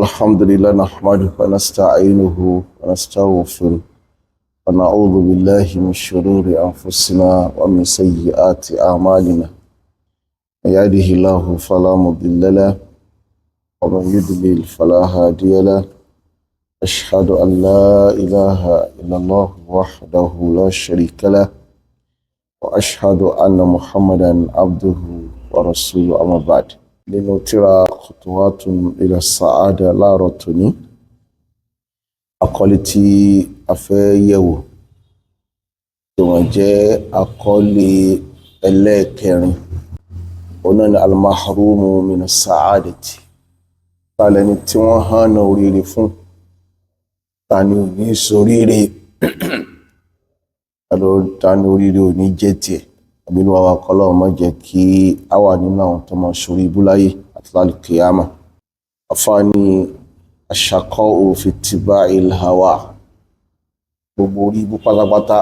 الحمد لله نحمده ونستعينه ونستغفره ونعوذ بالله من شرور أنفسنا ومن سيئات أعمالنا من يهده الله فلا مضل له ومن يضلل فلا هادي له أشهد أن لا إله إلا الله وحده لا شريك له وأشهد أن محمدا عبده ورسوله أما بعد nínú tírà Khutuwatun ila Sa'ada láàárọ̀ tòní àkọlé tí a fẹ́ yẹ̀wò tí wọ́n jẹ́ àkọlé ẹlẹ́ẹ̀kẹrin ọ̀nà ni al-mahrumu min as-sa'adati tàlẹ́ni tí wọ́n hànà oríire fún tani ò ní ṣoríire tani oríire ò ní jẹ́ tiẹ̀ àbínú wa kọ́lọ́ má jẹ́ kí a wà nínú àwọn tó máa ṣorí ibú láyé àti lálùkìyàmà. Àfáàní ash-shaqa'u fi ittiba'il hawa, gbogbo orí ibú pátápátá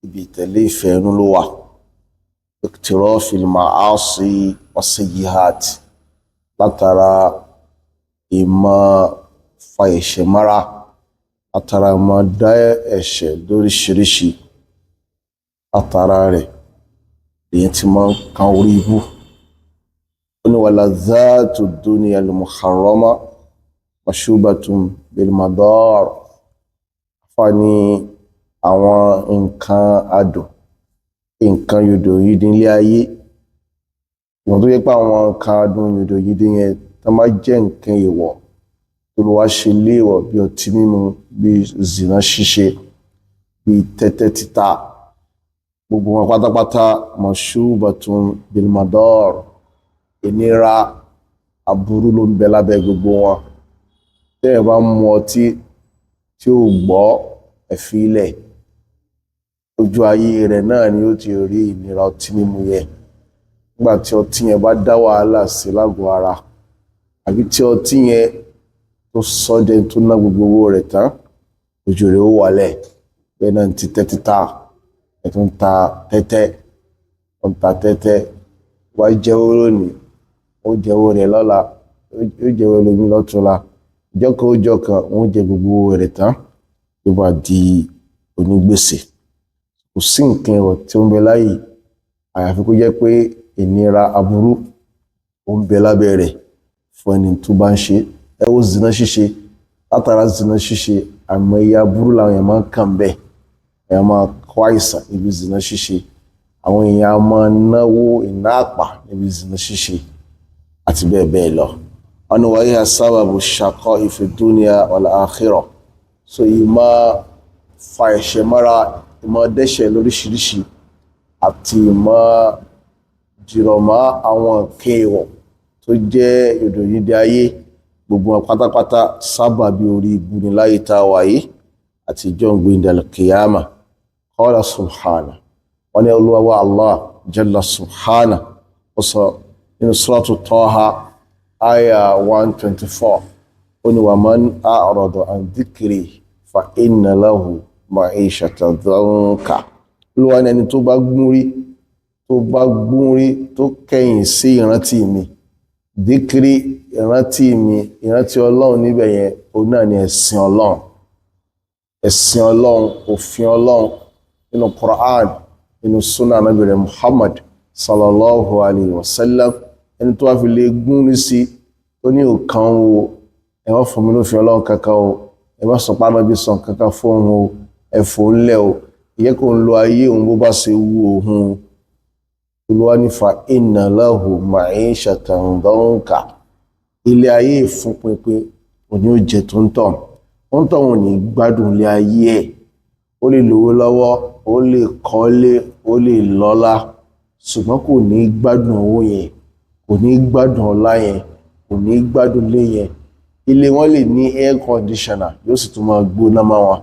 ibi ìtẹ̀lé ìfẹ́ inú ló wà. Iqtirafil ma'asi was-sayyi'at, látara ìmọ̀ fa ẹ̀ṣẹ̀ mára, látara ìmọ̀ dá ẹ̀ṣẹ̀ lóríṣiríṣi, látara rẹ̀ èyí tí máa ń kan orí ibú. Ó ní walazatu dunya al-muharrama mashubatun bil madar. Àfáàní àwọn nǹkan adùn, nǹkan yòdòyídí nílé ayé, wọ́n tó yẹ pé àwọn nǹkan adùn yòdòyídí yẹn tó máa jẹ́ nǹkan èèwọ̀ tó lọ wá ṣe léèwọ̀, bí ọtí mímu, bí zina ṣíṣe, bí tẹ́tẹ́ títa, gbogbo wọn pátápátá mashubatun bil madar, ìnira aburú ló ń bẹ lábẹ́ gbogbo wọn. Tẹ́ẹ̀ bá mu ọtí tí ó gbọ́ ẹ̀fí ilẹ̀, ojú ayé rẹ̀ náà ni ó ti rí ìnira ọtí mímu yẹn. Nígbà tí ọtí yẹn bá dá wàhálà sí lágọ̀ọ́ ara, àbí tí ọtí yẹn tó sọ́dẹ̀ tó ná gbogbo owó rẹ̀ tán, ojú rẹ̀ ó wálẹ̀. Bẹ́ẹ̀ náà ti tẹ́tí ta, ẹ̀tún ń ta tẹ́tẹ́, wá jẹ́wọ́ lónìí, ó jẹ́wọ́ rẹ̀ lọ́la, ó jẹ́wọ́ lómi lọ́túnla, ìjọ́kan wọ́n jẹ gbogbo owó rẹ̀ tán, ló bá di onígbèsè. Kò sí nǹkan ẹ̀wọ̀ tí ó ń bẹ láyé àyàfi kó jẹ́ pé ìnira aburú ó ń bẹ lábẹ́ rẹ̀ fún ẹni tó bá ń ṣe. Ẹ wo zina ṣíṣe, látara zina ṣíṣe àmọ́ ìyà aburú làwọn èèyàn máa ń kàn bẹ́ẹ̀, èèyàn máa kó àìsàn níbi zina ṣíṣe, àwọn èèyàn máa náwó iná àpà níbi zina ṣíṣe àti bẹ́ẹ̀ bẹ́ẹ̀ lọ. Wọ́n ní wa hiya sababu shaqa'i fi dunya wal akhirah. So ìmọ̀ fa ẹ̀ṣẹ̀ mára, ìmọ̀ dẹ́ṣẹ̀ lóríṣiríṣi àti ìmọ̀ jìrọ̀mọ́ àwọn kéèwọ̀ tó jẹ́ yòdòyídé ayé, gbogbo wọn pátápátá sábàbí orí ibu ní láyé tá a wà yìí àti ìjọ́ ìgbéǹde kìyàmà. Qala subhanahu, wọ́n ní Olúwa wa Allah jalla subhanahu, ó sọ nínú suratu Taha aya 124, ó ní wa man a'rada an dhikri fa inna lahu ma'ishatan dhanka. Olúwa ní ẹni tó bá gúnrí tó kẹ̀yìn sí ìrántí mi, dhikri ìrántí mi, ìrántí Ọlọ́run níbẹ̀ yẹn òun náà ni ẹ̀sìn Ọlọ́run, òfin Ọlọ́run nínú Quran, nínú Sunnah Nabi Muhammad sallallahu alayhi wa sallam. Ẹni tó wá fi lè gúnrí sí tó ní òkan o, ẹ má fún mi lófin Ọlọ́run kankan o, ẹ má sọ pé Ànábì sọ kankan fún òun o, ẹ fò ń lẹ̀ o, ìyẹ́ kò ń lo ayé òun bó bá ṣe wù òun. Olúwa ní fa inna lahu ma'ishatan dhanka, ilé ayé ìfúnpinpin òní ó jẹ tó ń tàn, ó ń tàn wọn ní gbádùn ilé ayé ẹ̀. Ó lè lówó lọ́wọ́, ó lè kọ́lé, ó lè lọ́lá, ṣùgbọ́n kò ní gbádùn owó yẹn, kò ní gbádùn ọlá yẹn, kò ní gbádùn ilé yẹn. Ilé wọn lè ní air conditioner, yóò sì tún máa gbóná máa wọn.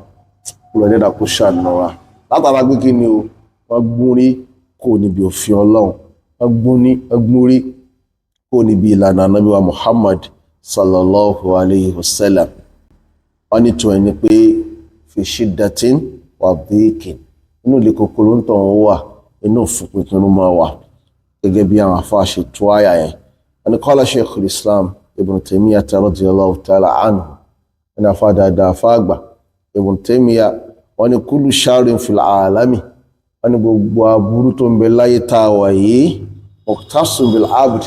Olùdẹ́dà kó ṣàánú wa. Látara pé kí ni o, wọ́n gúnrí kò níbi òfin Ọlọ́run, wọ́n gúnrí kò níbi ìlànà Ànábì wa Muhammad sallallahu alayhi wa sallam. Wọ́n ní tó ẹni pé fi shiddatin wa dhiqin, inú ilé kòkòrò ń tàn wà, inú òfúnpinpin ló máa wà, gẹ́gẹ́ bí àwọn afáà ṣe tó àyà yẹn. Wọ́n ní qala Shaykhul Islam Ibn Taymiyyah radiyallahu ta'ala anhu ní afá dáadáa fáàgbà Ibn Taymiyyah wọ́n ní kullu sharrin fil alami wọ́n ní gbogbo aburú tó ń bẹ láyé tá a wà yìí muqtasu bil abd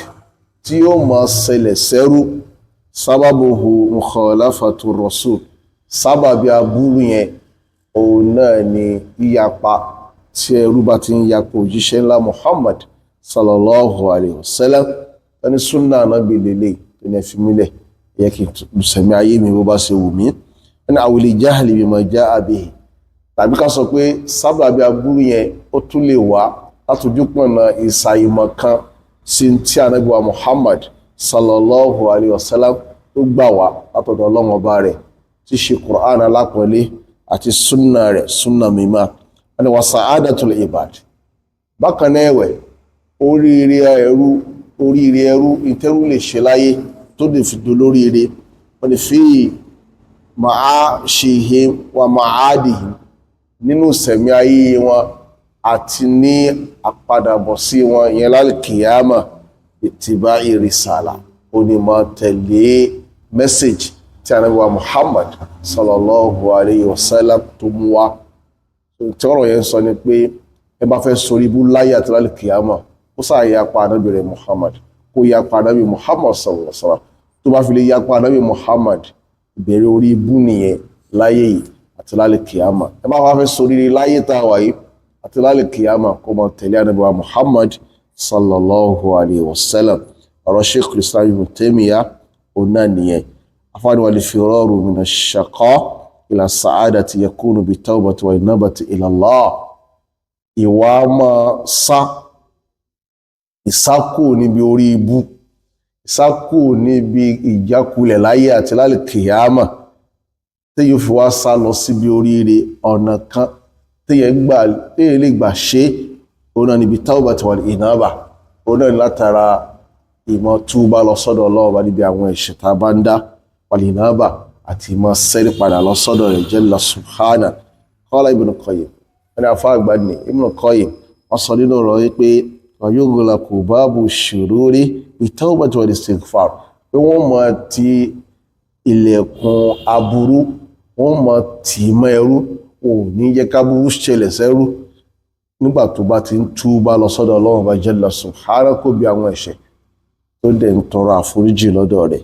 tí yóò máa ṣẹlẹ̀ sẹ́rú sábàbùhù mukhalafatu rasul sábàbí aburú yẹn òun náà ni yíyapa tí ẹrú bá ti ń yapa òjíṣẹ́ ńlá Muhammad sallallahu alayhi wa sallam ẹni súnà Ànábì lélẹ̀ tó ní ẹ̀fí mílẹ̀ ẹ̀yẹ kí n sẹ̀mí ayé mi bó bá ṣe wù mí ẹni àwìlì jahli bima jaa bihi tàbí ká sọ pé sábàbí aburú yẹn ó tún lè wá látòjú pọ̀nà ìsàìmọ̀ kan sí tí Ànábì wa Muhammad sallallahu alayhi wa sallam tó gbà wá látọ̀dọ̀ Ọlọ́run ọba rẹ̀ tí ṣe Qur'an alápọ̀lé àti súnà rẹ̀ súnà mímọ́ ẹni wa sa'adatul ibad bákan náà ẹ̀wẹ̀ oríire ẹrú ìtẹ́rú lè ṣe láyé tó lè fi dolóríire wọ́n ni fi ma'ashihim wa ma'adihim nínú sẹ̀mí ayé wọn àti ní àpadàbọ̀ sí wọn yẹn lálkìyàmà ittiba'i risala ó ní máa tẹ̀lé mẹ́sẹ̀jì tí Ànábì wa Muhammad sallallahu alayhi wa sallam tó mú wá tí ọ̀rọ̀ yẹn sọ ni pé ẹ bá fẹ́ sórí ibú láyé àti lálkìyàmà ó sáà yapa Ànábì rẹ̀ Muhammad kó yapa Ànábì Muhammad sallallahu alayhi wa sallam tó bá fi lè yapa Ànábì Muhammad ìbẹ̀rẹ̀ orí ibú nìyẹn láyé yìí àti lálkìyàmà ẹ bá fẹ́ sórí láyé tá a wà yìí àti lálkìyàmà kó máa tẹ̀lé Ànábì wa Muhammad sallallahu alayhi wa sallam ọ̀rọ̀ Sheikh Islam Ibn Taymiyyah òun náà nìyẹn afáàní wal firaru mina shaqa ila sa'adati yakunu bi tawbati wa inabati ila Allah ìwà máa ìsákò níbi orí ibú ìsákò níbi ìjákulẹ̀ láyé àti lálkìyàmà tí yóò fi wá sá lọ síbi oríire ọ̀nà kan téèyàn lè gbà ṣe òun náà níbi tawbati wal inaba òun náà látara ìmọ̀ túbá lọ sọ́dọ̀ Ọlọ́run bá níbi àwọn ẹ̀ṣẹ̀ tá a bá ń dá wal inaba àti ìmọ̀ sẹ́rí padà lọ sọ́dọ̀ rẹ̀ jalla subhana qala Ibn Qayyim ẹni afá àgbà ní Ibn Qayyim wọ́n sọ nínú ọ̀rọ̀ yìí pé yughlaqu babu shururi bi tawbati wal istighfar pé wọ́n mọ̀ ti ilẹ̀kùn aburú wọ́n mọ̀ tì mọ́ ẹrú òun ní jẹ́ káburú ṣẹlẹ̀ sẹ́rú nígbà tó bá ti ń túbá lọ sọ́dọ̀ Ọlọ́run bá jalla subhana kó bí àwọn ẹ̀ṣẹ̀ tó dẹ̀ ń tọrọ àforíjì lọ́dọ̀ rẹ̀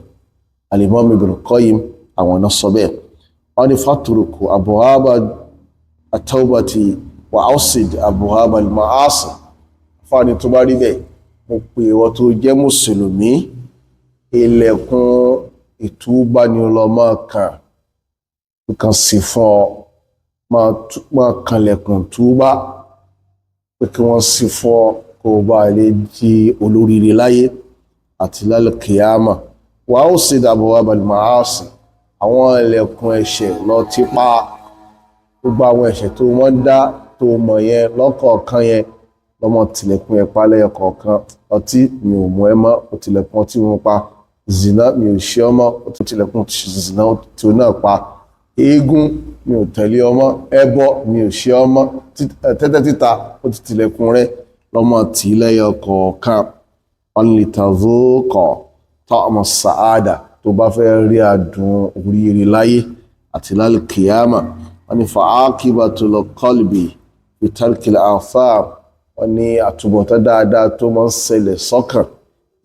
Al-Imam Ibn Qayyim àwọn náà sọ bẹ́ẹ̀ wọ́n ní fatruku abwaba at-tawbati wa awsid abwaba al-ma'asi fáni tó bá rí bẹ́ẹ̀ mo pè wọ́n tó jẹ́ mùsùlùmí ilẹ̀kùn ìtúbá ni lọ máa kàn sí fún ọ máa kanlẹ̀kùn túbá pé kí wọ́n sì fún ọ kó bá lè di olóríire láyé àti lálkìyàmà wà ó sì dàbọ̀ abal-ma'asi àwọn ilẹ̀kùn ẹ̀ṣẹ̀ lọ ti pa gbogbo àwọn ẹ̀ṣẹ̀ tó wọ́n dá tó mọ̀ yẹn lọ́kọ̀ọ̀kan yẹn lọ́mọ tilẹ̀kùn ẹ̀ pa lẹ́yọkọ̀ọ̀kan ọtí mi ò mú ẹ mọ́ ó tilẹ̀kùn ọtí wọn pa zina mi ò ṣe ọmọ ó tilẹ̀kùn zina tí ó náà pa eégún mi ò tẹ̀lé ọmọ ẹbọ mi ò ṣe ọmọ tẹ́tẹ́ títa ó ti tilẹ̀kùn rẹ lọ́mọ tì lẹ́yọkọ̀ọ̀kan ọ̀nlítàzókọ̀ ta'ama sa'ada tó bá fẹ́ rí adùn oríire láyé àti lálkìyàmà wọ́n ní fa'aqibatul qalbi fi tarkil athar wọ́n ní àtúbọ̀tán dáadáa tó máa ń ṣẹlẹ̀ sọ́kàn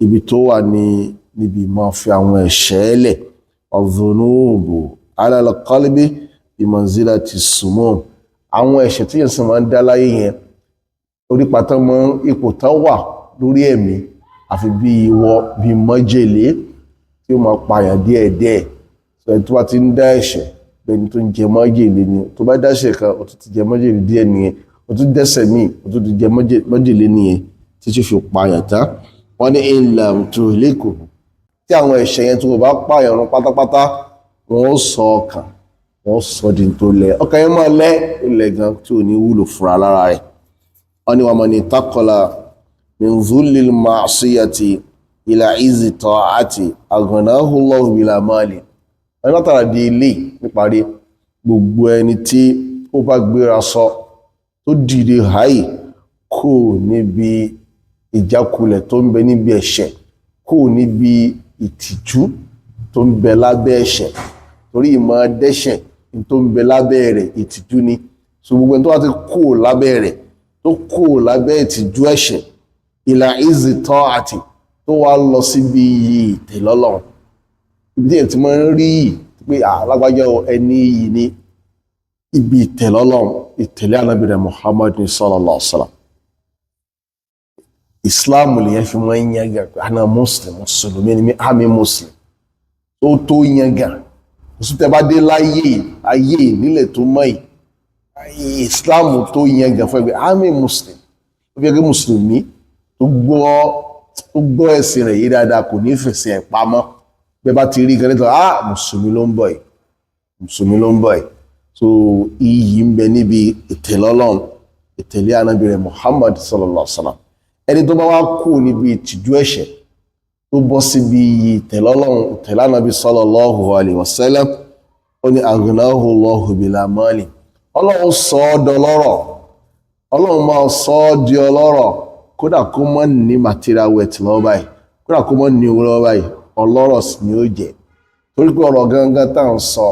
ibi tó wà níbi máa fi àwọn ẹ̀ṣẹ̀ lẹ̀ adh-dhunubu ala al-qalbi bi manzilati sumum àwọn ẹ̀ṣẹ̀ tí yẹn sì máa ń dá láyé yẹn orí pátá mọ́ ipò tán wà lórí ẹ̀mí àfi bí ìwọ bí májèlé tí ó máa pààyàn díẹ̀díẹ̀ sọ ẹni tó bá ti ń dá ẹ̀ṣẹ̀ bẹ́ẹ̀ni tó ń jẹ májèlé ni tó bá dáṣẹ̀ kan ó tún ti jẹ májèlé díẹ̀ nìyẹn ó tún dẹ́ṣẹ̀ míì ó tún ti jẹ májèlé nìyẹn tí tí fi pààyàn tán wọ́n ní in lam tuhliku tí àwọn ẹ̀ṣẹ̀ yẹn tó bá pààyàn run pátápátá wọ́n ó sọ ọkàn wọ́n ó sọ di tó lẹ̀ ọkàn yẹn máa lẹ́ ilẹ̀ gan tí ò ní wúlò fúnra lára rẹ̀ wọ́n ní wa man taqala min dhullil ma'siyati ila izzi ta'ati aghnahu Allahu bila mali ẹni látara di ilé níparí gbogbo ẹni tí ó bá gbéra sọ tó dìde háì kò níbi ìjákulẹ̀ tó ń bẹ níbi ẹ̀ṣẹ̀ kò níbi ìtìjú tó ń bẹ lábẹ́ ẹ̀ṣẹ̀ torí ìmọ̀ dẹ́ṣẹ̀ tó ń bẹ lábẹ́ rẹ̀ ìtìjú ni so gbogbo ẹni tó wá ti kó lábẹ́ rẹ̀ tó kó lábẹ́ ìtìjú ẹ̀ṣẹ̀ ìlà ìzì tọ́ àti tó wá lọ síbi iyì ìtẹ̀lọ́lọ́run ibi tí ẹ̀ ti máa ń rí yìí pé alágbájá ẹni yìí ní ibi ìtẹ̀lọ́lọ́run ìtẹ̀lé ànábì rẹ̀ Muhammad sallallahu alaihi wasallam Islam lè yẹn fi máa ń yẹn gà àná mùsùlùmí ni àmì muslim tó yẹn gà òsùtẹ́ bá dé ayé nílẹ̀ tó mọ́ yìí Islam tó yẹn gà fún ẹgbẹ́ àmì muslim ó fi ẹgbẹ́ mùsùlùmí tó gbọ́ ẹ̀sìn rẹ̀ yìí dáadáa kò ní fèsì ẹ̀ pamọ́ bẹ́ẹ̀ bá ti rí gan nítorí mùsùlùmí ló ń bọ̀ yìí so iyì ń bẹ níbi ìtẹ̀lọ́lọ́run ìtẹ̀lé ànábì rẹ̀ Muhammad sallallahu alaihi wasallam ẹni tó bá wá kú níbi ìtìjú ẹ̀ṣẹ̀ tó bọ́ síbi iyì ìtẹ̀lọ́lọ́run ìtẹ̀lé ànábì sallallahu alaihi wasallam ó ní aghnahu Allahu bila mali ọlọ́run sọ ọ́ dọlọ́rọ̀ ọlọ́run máa sọ ọ́ di ọlọ́rọ̀ kódà kó mọ́ ní material wealth lọ́wọ́ báyìí kódà kó mọ́ ní owó lọ́wọ́ báyìí ọlọ́rọ̀ sì ni ó jẹ́ torí pé ọ̀rọ̀ gangan tá à ń sọ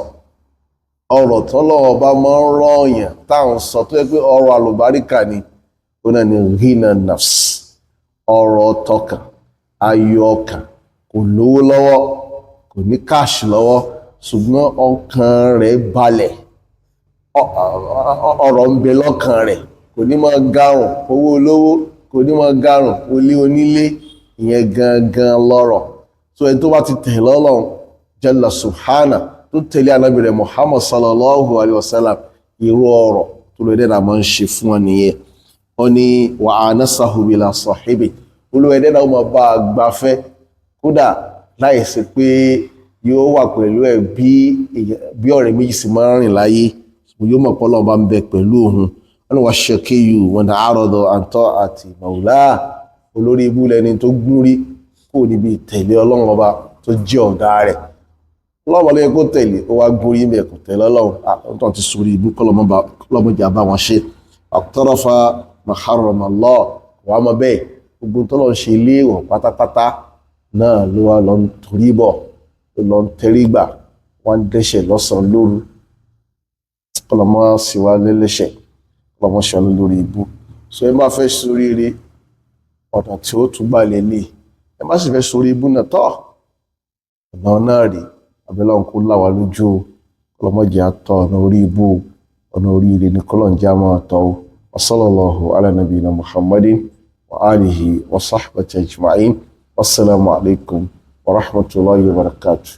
ọ̀rọ̀ tọ́lọ́wọ́ bá máa ń rọ̀yàn tá à ń sọ tó yẹ pé ọ̀rọ̀ àlùbáríkà ni ó náà ní ghina nafs ọ̀rọ̀ tọkàn ayọ̀ ọkàn kò lówó lọ́wọ́ kò ní káàṣì lọ́wọ́ ṣùgbọ́n ọkàn rẹ̀ balẹ̀ ọ̀rọ̀ ń bẹ lọ́kàn rẹ̀ kò ní máa garùn owó olówó kò ní máa garùn olé onílé ìyẹn gangan lọ́rọ̀ so ẹni tó bá ti tẹ̀lé Ọlọ́run jalla subhana tó tẹ̀lé ànábì rẹ̀ Muhammad sallallahu alaihi wasallam irú ọ̀rọ̀ tó lè dẹ́nà máa ń ṣe fún wọn nìyẹn ó ní wa anasahu bila sahibi olùwẹ̀ dẹ́nà ó máa bá a gbafẹ́ kódà láì sí pé yóò wà pẹ̀lú ẹ̀ bí ọ̀rẹ́ méjì sì máa ń rìn láyé yóò mọ̀ pé Ọlọ́run bá ń bẹ pẹ̀lú òun wọn ni wọ́n ṣèkéyù wọn ni àròdọ̀ àǹtọ́ àti màwùlá olórí ibú lẹni tó gún rí kó níbi ìtẹ̀lé Ọlọ́run ọba tó jẹ́ ọ̀gá rẹ̀ Ọlọ́run lóye kó tẹ̀lé ó wá gún rí mẹ́ kò tẹ̀lé Ọlọ́run tó ti sórí ibú kọ́lọ́mọjà bá wọn ṣe àtọ́rọ̀fà maharramallah wà mọ́ bẹ́ẹ̀ gbogbo tọ́lọ́ ń ṣe léèwọ̀ pátápátá náà ló wá lọ torí bọ̀ lọ tẹrí gbà wọ́n dẹ́ṣẹ̀ lọ́sàn-án lóru kọlọmọ sì wá lẹ́lẹ́ṣẹ̀ kọlọmọ ṣe ọ̀nà lórí ibú so ẹ má fẹ́ sórí ire ọ̀nà tí ó tún gbà lélẹ̀ ẹ má sì fẹ́ sórí ibú náà tọ́ ọ̀nà náà rí abẹ́lẹ́ ọ̀hún kó láwa lójú kọlọmọ jẹ́ àtọ̀ ọ̀nà orí ibú ọ̀nà orí ire ní kọlọ̀njẹ́ àmọ́ àtọ̀ wa sallallahu ala nabiyina Muhammadin wa alihi wa sahbihi ajma'in wassalamu alaikum wa rahmatullahi wa barakatuh.